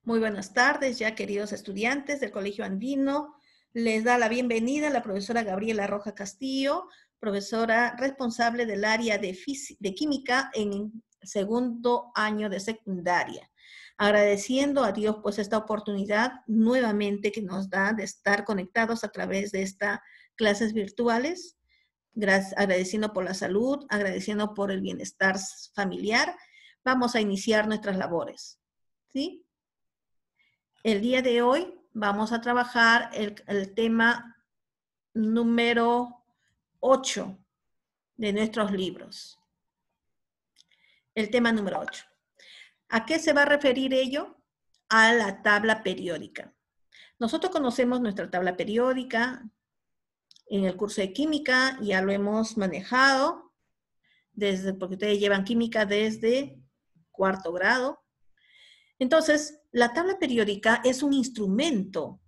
Muy buenas tardes, ya queridos estudiantes del Colegio Andino. Les da la bienvenida la profesora Gabriela Roja Castillo, profesora responsable del área de química en segundo año de secundaria. Agradeciendo a Dios pues esta oportunidad nuevamente que nos da de estar conectados a través de estas clases virtuales. Agradeciendo por la salud, agradeciendo por el bienestar familiar. Vamos a iniciar nuestras labores, ¿sí? El día de hoy vamos a trabajar el tema número 8 de nuestros libros. El tema número 8. ¿A qué se va a referir ello? A la tabla periódica. Nosotros conocemos nuestra tabla periódica en el curso de química, ya lo hemos manejado, porque ustedes llevan química desde cuarto grado. Entonces, la tabla periódica es un instrumento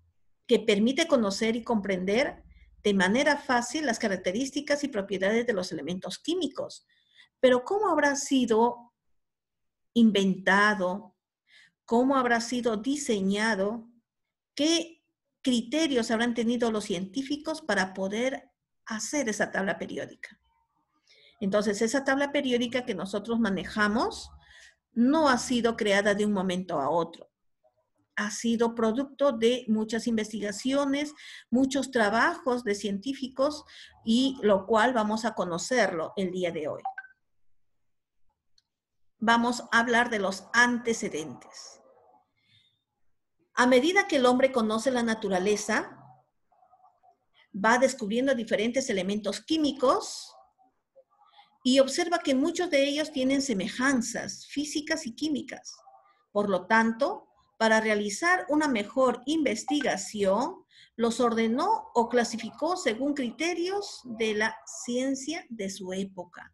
que permite conocer y comprender de manera fácil las características y propiedades de los elementos químicos. Pero ¿cómo habrá sido inventado? ¿Cómo habrá sido diseñado? ¿Qué criterios habrán tenido los científicos para poder hacer esa tabla periódica? Entonces, esa tabla periódica que nosotros manejamos no ha sido creada de un momento a otro. Ha sido producto de muchas investigaciones, muchos trabajos de científicos, y lo cual vamos a conocerlo el día de hoy. Vamos a hablar de los antecedentes. A medida que el hombre conoce la naturaleza, va descubriendo diferentes elementos químicos y observa que muchos de ellos tienen semejanzas físicas y químicas. Por lo tanto, para realizar una mejor investigación, los ordenó o clasificó según criterios de la ciencia de su época.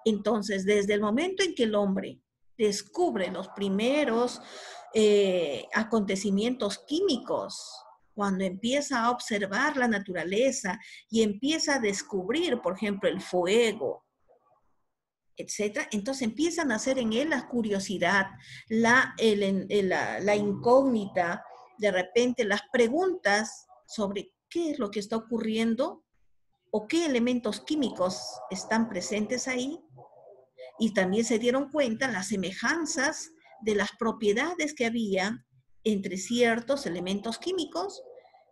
Entonces, desde el momento en que el hombre descubre los primeros acontecimientos químicos, cuando empieza a observar la naturaleza y empieza a descubrir, por ejemplo, el fuego, etcétera, entonces empieza a nacer en él la curiosidad, la incógnita, de repente las preguntas sobre qué es lo que está ocurriendo o qué elementos químicos están presentes ahí, y también se dieron cuenta las semejanzas de las propiedades que había entre ciertos elementos químicos.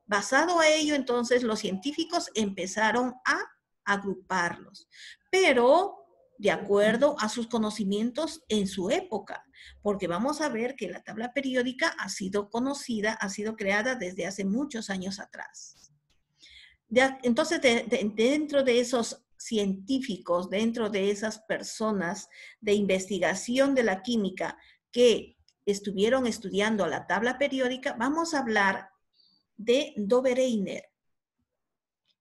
Basado a ello, entonces, los científicos empezaron a agruparlos, pero de acuerdo a sus conocimientos en su época, porque vamos a ver que la tabla periódica ha sido conocida, ha sido creada desde hace muchos años atrás. Entonces, dentro de esos científicos, dentro de esas personas de investigación de la química que estuvieron estudiando la tabla periódica, vamos a hablar de Dobereiner.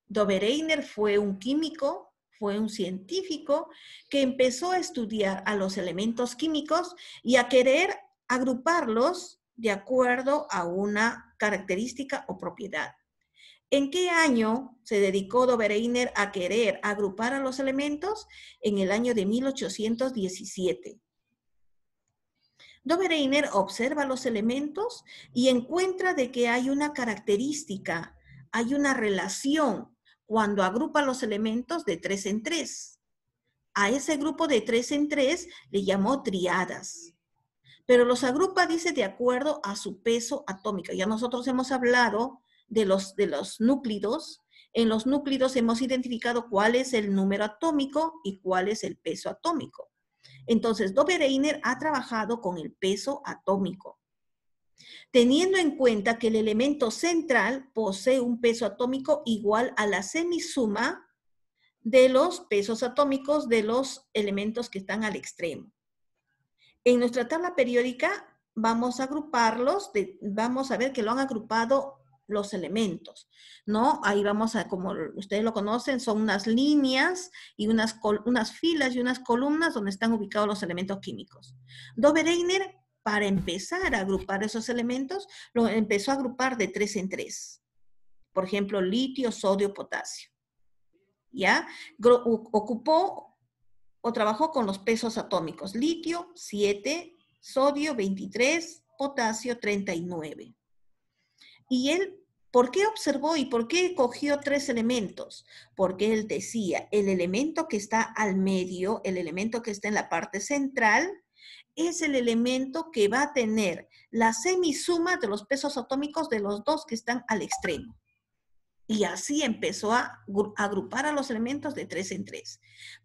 Dobereiner fue un químico, fue un científico que empezó a estudiar a los elementos químicos y a querer agruparlos de acuerdo a una característica o propiedad. ¿En qué año se dedicó Dobereiner a querer agrupar a los elementos? En el año de 1817. Dobereiner observa los elementos y encuentra de que hay una característica, hay una relación cuando agrupa los elementos de 3 en 3. A ese grupo de 3 en 3 le llamó triadas. Pero los agrupa, dice, de acuerdo a su peso atómico. Ya nosotros hemos hablado de los núclidos. En los núclidos hemos identificado cuál es el número atómico y cuál es el peso atómico. Entonces, Dobereiner ha trabajado con el peso atómico, teniendo en cuenta que el elemento central posee un peso atómico igual a la semisuma de los pesos atómicos de los elementos que están al extremo. En nuestra tabla periódica vamos a agruparlos, vamos a ver que lo han agrupado los elementos, ¿no? Ahí vamos a, como ustedes lo conocen, son unas líneas y unas filas y unas columnas donde están ubicados los elementos químicos. Dobereiner, para empezar a agrupar esos elementos, lo empezó a agrupar de 3 en 3. Por ejemplo, litio, sodio, potasio. ¿Ya? Ocupó o trabajó con los pesos atómicos. Litio, 7, sodio, 23, potasio 39. Y él, ¿por qué observó y por qué cogió 3 elementos? Porque él decía, el elemento que está al medio, el elemento que está en la parte central, es el elemento que va a tener la semisuma de los pesos atómicos de los dos que están al extremo. Y así empezó a agrupar a los elementos de 3 en 3.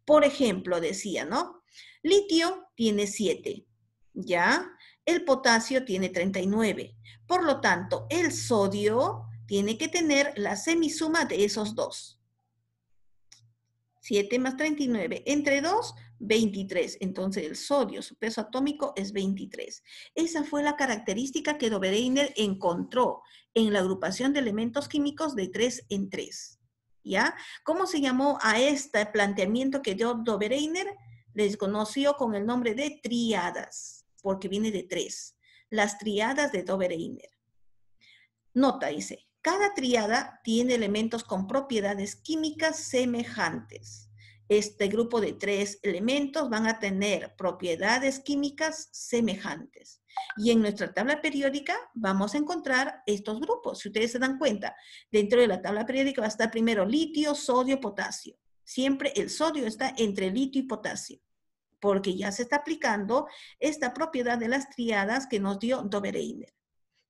Por ejemplo, decía, ¿no? Litio tiene 7, ¿ya? El potasio tiene 39. Por lo tanto, el sodio tiene que tener la semisuma de esos dos. 7 más 39, entre 2, 23. Entonces el sodio, su peso atómico es 23. Esa fue la característica que Dobereiner encontró en la agrupación de elementos químicos de 3 en 3. ¿Ya? ¿Cómo se llamó a este planteamiento que dio Dobereiner? Les conoció con el nombre de tríadas, porque viene de 3. Las tríadas de Dobereiner. Nota, dice, cada tríada tiene elementos con propiedades químicas semejantes. Este grupo de 3 elementos van a tener propiedades químicas semejantes. Y en nuestra tabla periódica vamos a encontrar estos grupos. Si ustedes se dan cuenta, dentro de la tabla periódica va a estar primero litio, sodio, potasio. Siempre el sodio está entre litio y potasio, porque ya se está aplicando esta propiedad de las tríadas que nos dio Dobereiner.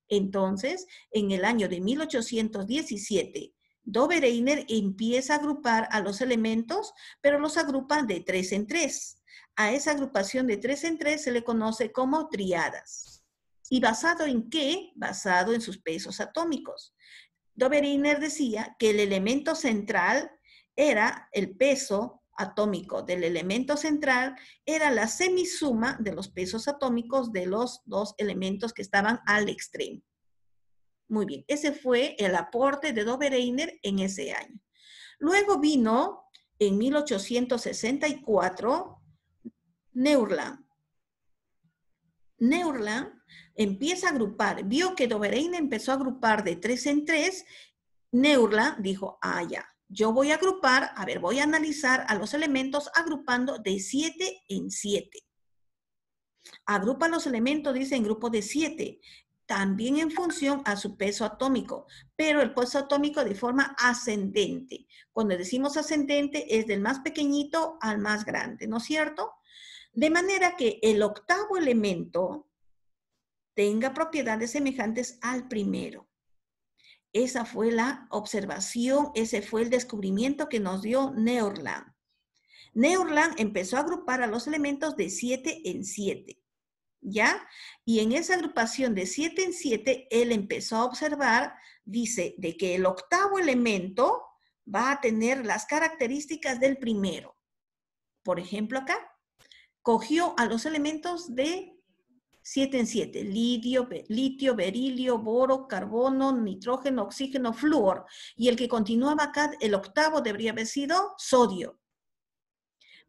Entonces, en el año de 1817, Dobereiner empieza a agrupar a los elementos, pero los agrupa de 3 en 3. A esa agrupación de 3 en 3 se le conoce como tríadas. ¿Y basado en qué? Basado en sus pesos atómicos. Dobereiner decía que el elemento central era el peso atómico del elemento central, era la semisuma de los pesos atómicos de los dos elementos que estaban al extremo. Muy bien, ese fue el aporte de Dobereiner en ese año. Luego vino, en 1864, Neurland. Neurland empieza a agrupar, vio que Dobereiner empezó a agrupar de 3 en 3, Neurland dijo, ya, yo voy a agrupar, voy a analizar a los elementos agrupando de 7 en 7. Agrupa los elementos, dice, en grupo de 7, también en función a su peso atómico, pero el peso atómico de forma ascendente. Cuando decimos ascendente es del más pequeñito al más grande, ¿no es cierto? De manera que el octavo elemento tenga propiedades semejantes al primero. Esa fue la observación, ese fue el descubrimiento que nos dio Neurland. Neurland empezó a agrupar a los elementos de 7 en 7, ¿ya? Y en esa agrupación de 7 en 7, él empezó a observar, dice, de que el octavo elemento va a tener las características del primero. Por ejemplo, acá, cogió a los elementos de 7 en 7, litio, berilio, boro, carbono, nitrógeno, oxígeno, flúor. Y el que continuaba acá, el octavo debería haber sido sodio.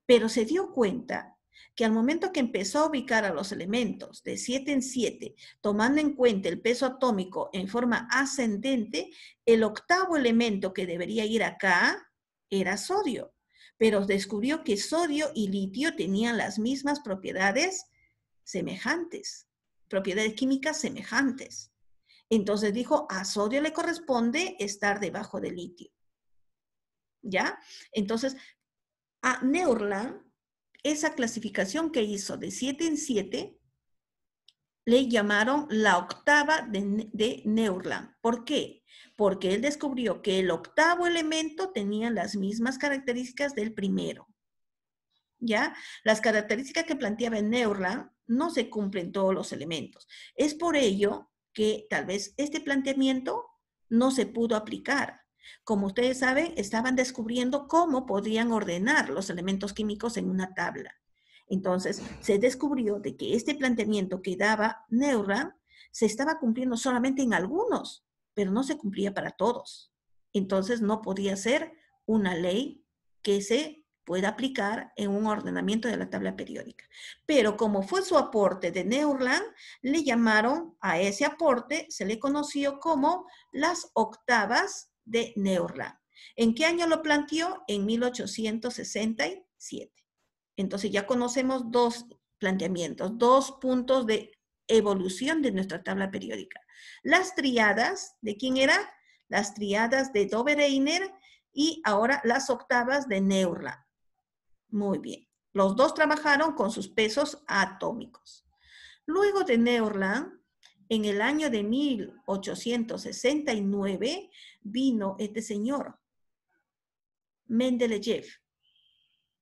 Pero se dio cuenta que al momento que empezó a ubicar a los elementos de 7 en 7, tomando en cuenta el peso atómico en forma ascendente, el octavo elemento que debería ir acá era sodio. Pero descubrió que sodio y litio tenían las mismas propiedades semejantes, propiedades químicas semejantes. Entonces dijo, a sodio le corresponde estar debajo de litio. ¿Ya? Entonces, a Neurland, esa clasificación que hizo de 7 en 7, le llamaron la octava de Neurland. ¿Por qué? Porque él descubrió que el octavo elemento tenía las mismas características del primero. ¿Ya? Las características que planteaba en Neurland no se cumplen todos los elementos. Es por ello que tal vez este planteamiento no se pudo aplicar. Como ustedes saben, estaban descubriendo cómo podrían ordenar los elementos químicos en una tabla. Entonces, se descubrió de que este planteamiento que daba Neurland se estaba cumpliendo solamente en algunos, pero no se cumplía para todos. Entonces, no podía ser una ley que se pueda aplicar en un ordenamiento de la tabla periódica. Pero como fue su aporte de Neurland, le llamaron a ese aporte, se le conoció como las octavas de Neurland. ¿En qué año lo planteó? En 1867. Entonces ya conocemos dos planteamientos, dos puntos de evolución de nuestra tabla periódica. Las triadas, ¿de quién era? Las triadas de Dobereiner y ahora las octavas de Neurland. Muy bien. Los dos trabajaron con sus pesos atómicos. Luego de Neurland, en el año de 1869, vino este señor, Mendeleev.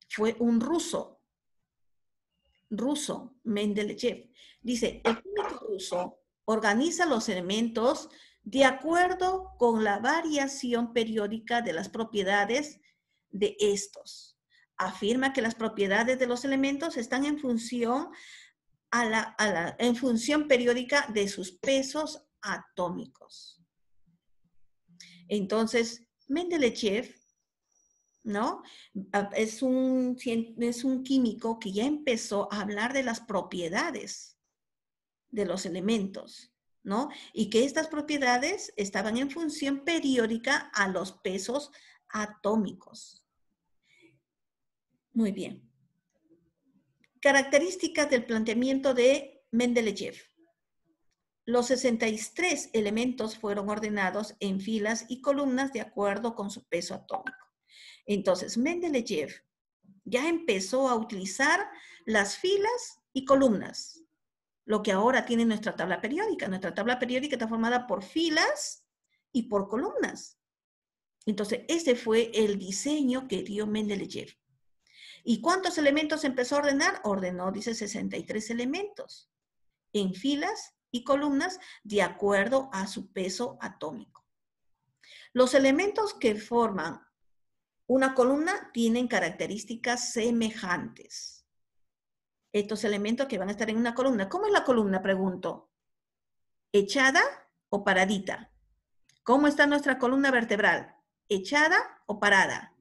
Fue un ruso, Mendeleev. Dice, el químico ruso organiza los elementos de acuerdo con la variación periódica de las propiedades de estos. Afirma que las propiedades de los elementos están en función en función periódica de sus pesos atómicos. Entonces, Mendeleev, ¿no? Es un químico que ya empezó a hablar de las propiedades de los elementos, ¿no? Y que estas propiedades estaban en función periódica a los pesos atómicos. Muy bien. Características del planteamiento de Mendeleev. Los 63 elementos fueron ordenados en filas y columnas de acuerdo con su peso atómico. Entonces, Mendeleev ya empezó a utilizar las filas y columnas, lo que ahora tiene nuestra tabla periódica. Nuestra tabla periódica está formada por filas y por columnas. Entonces, ese fue el diseño que dio Mendeleev. ¿Y cuántos elementos empezó a ordenar? Ordenó, dice, 63 elementos en filas y columnas de acuerdo a su peso atómico. Los elementos que forman una columna tienen características semejantes. Estos elementos que van a estar en una columna. ¿Cómo es la columna? Pregunto. ¿Echada o paradita? ¿Cómo está nuestra columna vertebral? ¿Echada o parada?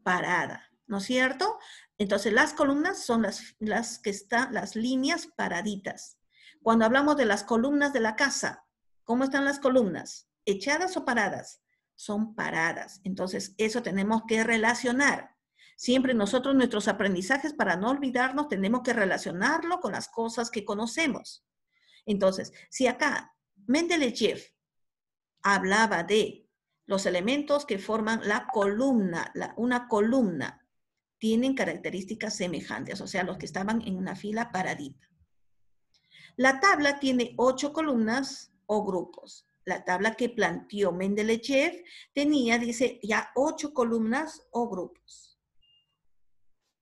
Parada, ¿no es cierto? Entonces las columnas son las líneas paraditas. Cuando hablamos de las columnas de la casa, ¿cómo están las columnas? ¿Echadas o paradas? Son paradas. Entonces eso tenemos que relacionar. Siempre nosotros nuestros aprendizajes, para no olvidarnos, tenemos que relacionarlo con las cosas que conocemos. Entonces, si acá Mendeleev hablaba de los elementos que forman la columna, una columna, tienen características semejantes, o sea, los que estaban en una fila paradita. La tabla tiene 8 columnas o grupos. La tabla que planteó Mendeleev tenía, dice, ya 8 columnas o grupos.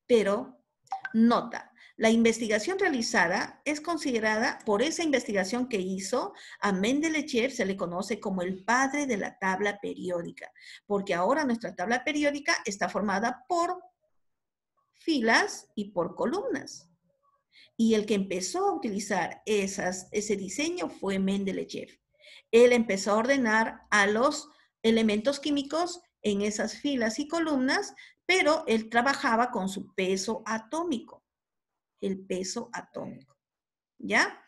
Pero, nota, la investigación realizada es considerada, por esa investigación que hizo, a Mendeleev se le conoce como el padre de la tabla periódica, porque ahora nuestra tabla periódica está formada por filas y por columnas. Y el que empezó a utilizar ese diseño fue Mendeleev. Él empezó a ordenar a los elementos químicos en esas filas y columnas, pero él trabajaba con su peso atómico. El peso atómico. ¿Ya?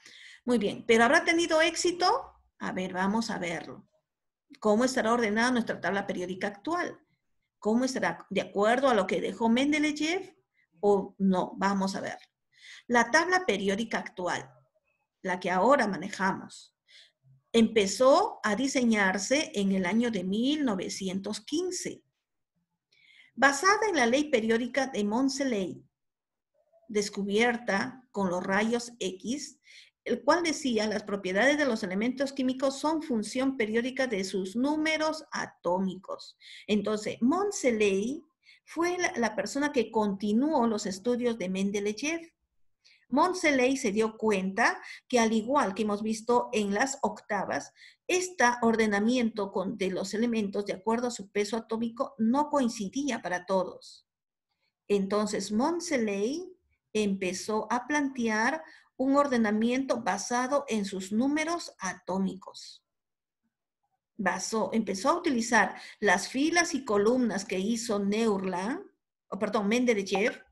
Muy bien. ¿Pero habrá tenido éxito? A ver, vamos a verlo. ¿Cómo estará ordenada nuestra tabla periódica actual? ¿Cómo estará? ¿De acuerdo a lo que dejó Mendeleev o no? Vamos a ver. La tabla periódica actual, la que ahora manejamos, empezó a diseñarse en el año de 1915, basada en la ley periódica de Moseley, descubierta con los rayos X, el cual decía las propiedades de los elementos químicos son función periódica de sus números atómicos. Entonces, Moseley fue la persona que continuó los estudios de Mendeleev. Moseley se dio cuenta que, al igual que hemos visto en las octavas, este ordenamiento de los elementos de acuerdo a su peso atómico no coincidía para todos. Entonces, Moseley empezó a plantear un ordenamiento basado en sus números atómicos. Empezó a utilizar las filas y columnas que hizo Mendeleev,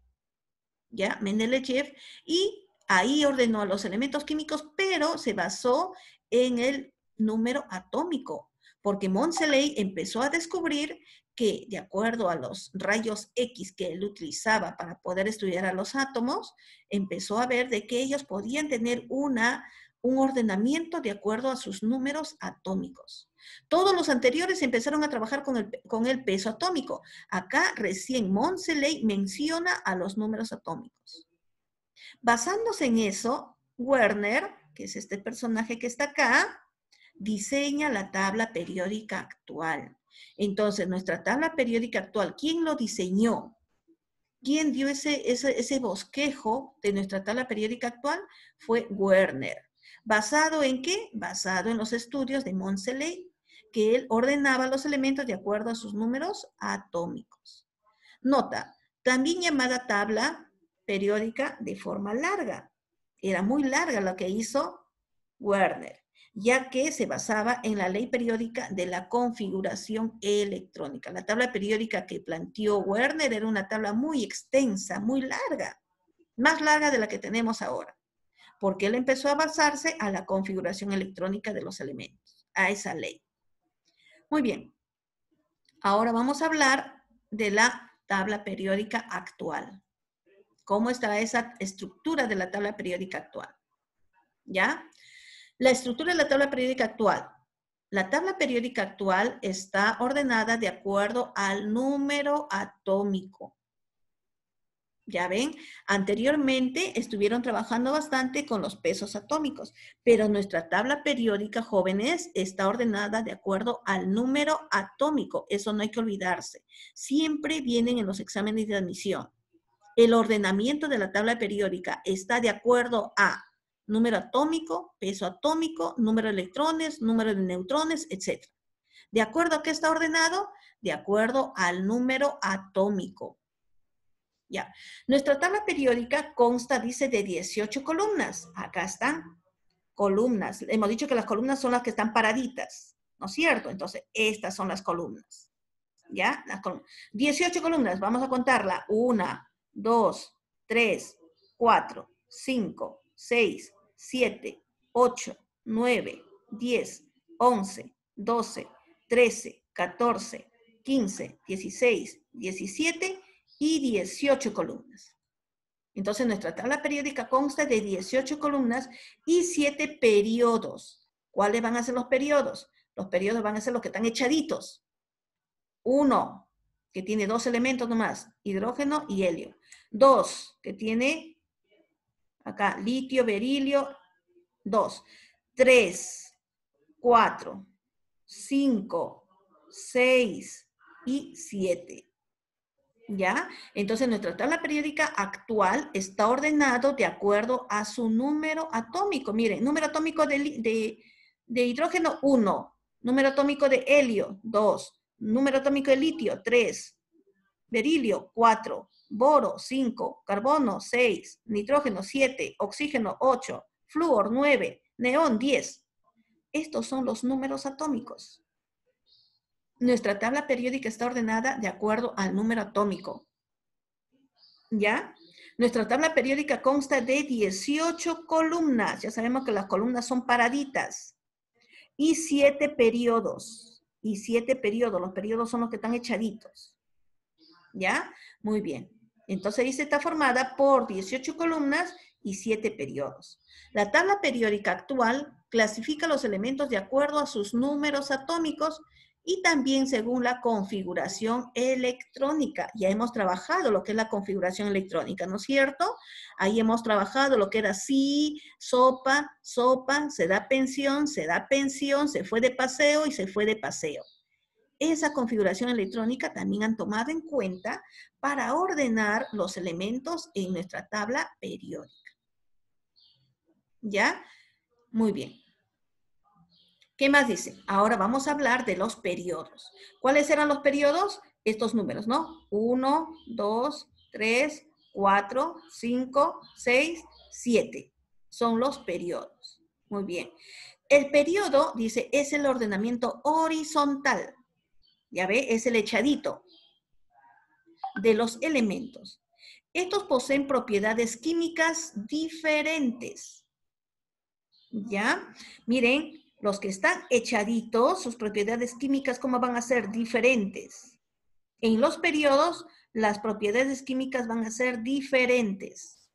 ¿ya? Mendeleev, y ahí ordenó a los elementos químicos, pero se basó en el número atómico, porque Moseley empezó a descubrir que, de acuerdo a los rayos X que él utilizaba para poder estudiar a los átomos, empezó a ver de que ellos podían tener un ordenamiento de acuerdo a sus números atómicos. Todos los anteriores empezaron a trabajar con el peso atómico. Acá recién Moseley menciona a los números atómicos. Basándose en eso, Werner, que es este personaje que está acá, diseña la tabla periódica actual. Entonces, nuestra tabla periódica actual, ¿quién lo diseñó? ¿Quién dio ese bosquejo de nuestra tabla periódica actual? Fue Werner. ¿Basado en qué? Basado en los estudios de Moseley, que él ordenaba los elementos de acuerdo a sus números atómicos. Nota, también llamada tabla periódica de forma larga. Era muy larga lo que hizo Werner, ya que se basaba en la ley periódica de la configuración electrónica. La tabla periódica que planteó Werner era una tabla muy extensa, muy larga, más larga de la que tenemos ahora, porque él empezó a basarse a la configuración electrónica de los elementos, a esa ley. Muy bien, ahora vamos a hablar de la tabla periódica actual. ¿Cómo está esa estructura de la tabla periódica actual? ¿Ya? La estructura de la tabla periódica actual. La tabla periódica actual está ordenada de acuerdo al número atómico. Ya ven, anteriormente estuvieron trabajando bastante con los pesos atómicos, pero nuestra tabla periódica, jóvenes, está ordenada de acuerdo al número atómico. Eso no hay que olvidarse. Siempre vienen en los exámenes de admisión. El ordenamiento de la tabla periódica está de acuerdo a número atómico, peso atómico, número de electrones, número de neutrones, etc. ¿De acuerdo a qué está ordenado? De acuerdo al número atómico. Ya. Nuestra tabla periódica consta, dice, de 18 columnas. Acá están columnas. Hemos dicho que las columnas son las que están paraditas, ¿no es cierto? Entonces, estas son las columnas. ¿Ya? 18 columnas. Vamos a contarla. 1, 2, 3, 4, 5, 6, 7, 8, 9, 10, 11, 12, 13, 14, 15, 16, 17 y 18 columnas. Entonces, nuestra tabla periódica consta de 18 columnas y 7 periodos. ¿Cuáles van a ser los periodos? Los periodos van a ser los que están echaditos. 1, que tiene 2 elementos nomás, hidrógeno y helio. 2, que tiene acá litio, berilio, 2. 3, 4, 5, 6 y 7. ¿Ya? Entonces, nuestra tabla periódica actual está ordenado de acuerdo a su número atómico. Miren, número atómico de hidrógeno, 1. Número atómico de helio, 2. Número atómico de litio, 3. Berilio, 4. Boro, 5. Carbono, 6. Nitrógeno, 7. Oxígeno, 8. Flúor, 9. Neón, 10. Estos son los números atómicos. Nuestra tabla periódica está ordenada de acuerdo al número atómico. ¿Ya? Nuestra tabla periódica consta de 18 columnas. Ya sabemos que las columnas son paraditas. Y 7 periodos. Y 7 periodos. Los periodos son los que están echaditos. ¿Ya? Muy bien. Entonces, dice, está formada por 18 columnas y 7 periodos. La tabla periódica actual clasifica los elementos de acuerdo a sus números atómicos y también según la configuración electrónica. Ya hemos trabajado lo que es la configuración electrónica, ¿no es cierto? Ahí hemos trabajado lo que era sí, sopa, se da pensión, se fue de paseo y se fue de paseo. Esa configuración electrónica también han tomado en cuenta para ordenar los elementos en nuestra tabla periódica. ¿Ya? Muy bien. ¿Qué más dice? Ahora vamos a hablar de los periodos. ¿Cuáles eran los periodos? Estos números, ¿no? 1, 2, 3, 4, 5, 6, 7. Son los periodos. Muy bien. El periodo, dice, es el ordenamiento horizontal. Ya ve, es el echadito de los elementos. Estos poseen propiedades químicas diferentes. ¿Ya? Miren, los que están echaditos, sus propiedades químicas, ¿cómo van a ser? Diferentes. En los periodos, las propiedades químicas van a ser diferentes.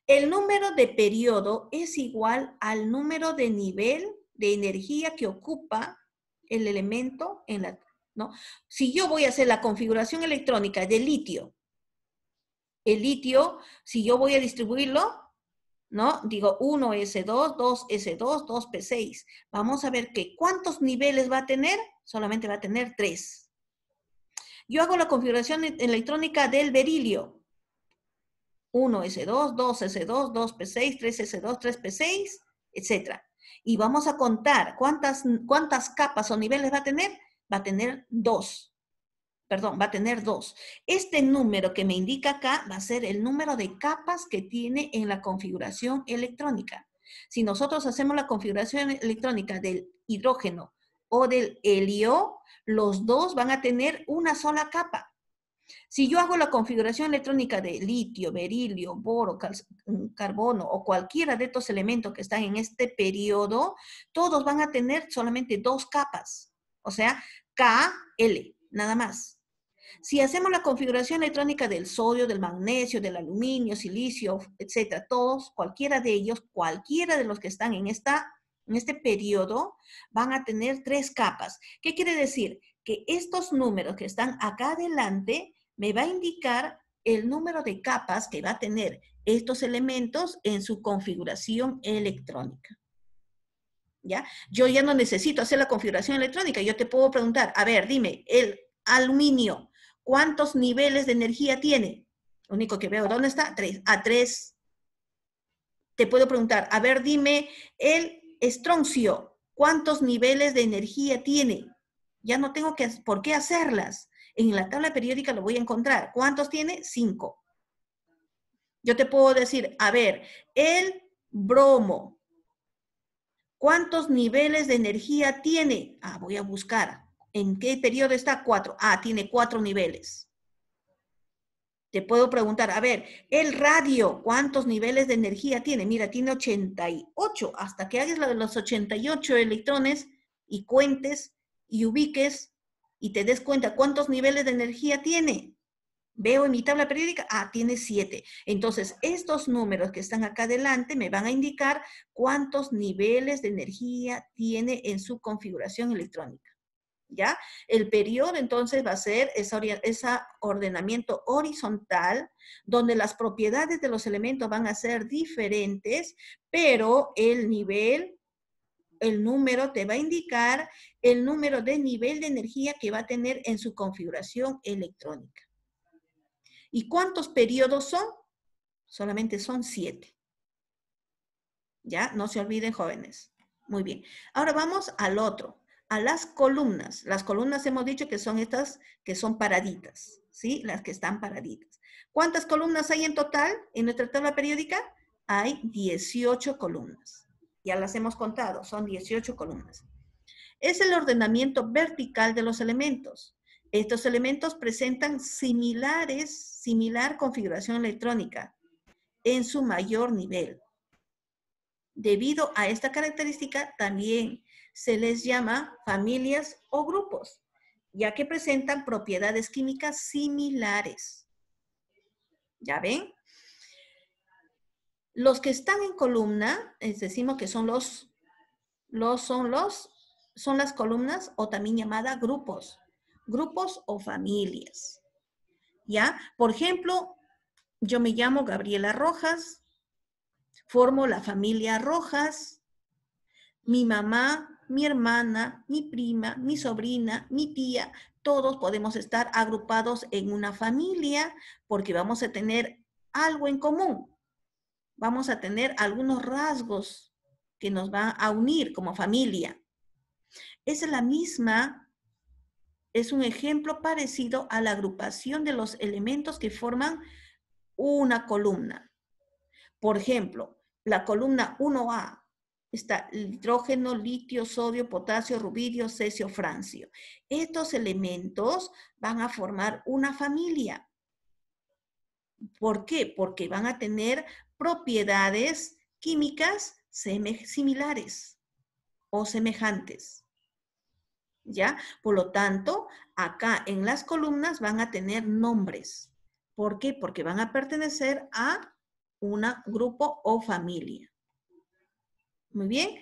El número de periodo es igual al número de nivel de energía que ocupa el elemento en la, ¿no? Si yo voy a hacer la configuración electrónica de litio, el litio, si yo voy a distribuirlo, ¿no? Digo 1s2, 2s2, 2p6. Vamos a ver que ¿cuántos niveles va a tener? Solamente va a tener 3. Yo hago la configuración electrónica del berilio. 1s2, 2s2, 2p6, 3s2, 3p6, etc. Y vamos a contar cuántas capas o niveles va a tener. Va a tener 2. Perdón, va a tener 2. Este número que me indica acá va a ser el número de capas que tiene en la configuración electrónica. Si nosotros hacemos la configuración electrónica del hidrógeno o del helio, los dos van a tener una sola capa. Si yo hago la configuración electrónica de litio, berilio, boro, carbono o cualquiera de estos elementos que están en este periodo, todos van a tener solamente 2 capas. O sea, KL, nada más. Si hacemos la configuración electrónica del sodio, del magnesio, del aluminio, silicio, etcétera, todos, cualquiera de ellos, cualquiera de los que están en este periodo, van a tener 3 capas. ¿Qué quiere decir? Que estos números que están acá adelante me va a indicar el número de capas que va a tener estos elementos en su configuración electrónica. ¿Ya? Yo ya no necesito hacer la configuración electrónica. Yo te puedo preguntar, a ver, dime, el aluminio, ¿cuántos niveles de energía tiene? Lo único que veo, ¿dónde está? 3. A 3. Te puedo preguntar, a ver, dime, el estroncio, ¿cuántos niveles de energía tiene? Ya no tengo por qué hacerlas. En la tabla periódica lo voy a encontrar. ¿Cuántos tiene? 5. Yo te puedo decir, a ver, el bromo, ¿cuántos niveles de energía tiene? Ah, voy a buscar. ¿En qué periodo está? 4. Ah, tiene 4 niveles. Te puedo preguntar, a ver, el radio, ¿cuántos niveles de energía tiene? Mira, tiene 88. Hasta que hagas la de los 88 electrones y cuentes y ubiques y te des cuenta cuántos niveles de energía tiene. Veo en mi tabla periódica, ah, tiene 7. Entonces, estos números que están acá adelante me van a indicar cuántos niveles de energía tiene en su configuración electrónica. ¿Ya? El periodo entonces va a ser ese ordenamiento horizontal donde las propiedades de los elementos van a ser diferentes, pero el nivel, el número te va a indicar el número de nivel de energía que va a tener en su configuración electrónica. ¿Y cuántos periodos son? Solamente son 7. ¿Ya? No se olviden, jóvenes. Muy bien. Ahora vamos al otro. A las columnas. Las columnas hemos dicho que son estas que son paraditas, ¿sí? Las que están paraditas. ¿Cuántas columnas hay en total en nuestra tabla periódica? Hay 18 columnas. Ya las hemos contado, son 18 columnas. Es el ordenamiento vertical de los elementos. Estos elementos presentan similar configuración electrónica en su mayor nivel. Debido a esta característica, también se les llama familias o grupos, ya que presentan propiedades químicas similares. ¿Ya ven? Los que están en columna, decimos que son son las columnas o también llamadas grupos o familias. ¿Ya? Por ejemplo, yo me llamo Gabriela Rojas, formo la familia Rojas. Mi mamá, mi hermana, mi prima, mi sobrina, mi tía, todos podemos estar agrupados en una familia porque vamos a tener algo en común. Vamos a tener algunos rasgos que nos van a unir como familia. Es la misma, es un ejemplo parecido a la agrupación de los elementos que forman una columna. Por ejemplo, la columna 1A. Está hidrógeno, litio, sodio, potasio, rubidio, cesio, francio. Estos elementos van a formar una familia. ¿Por qué? Porque van a tener propiedades químicas similares o semejantes. ¿ya? Por lo tanto, acá en las columnas van a tener nombres. ¿Por qué? Porque van a pertenecer a un grupo o familia. Muy bien.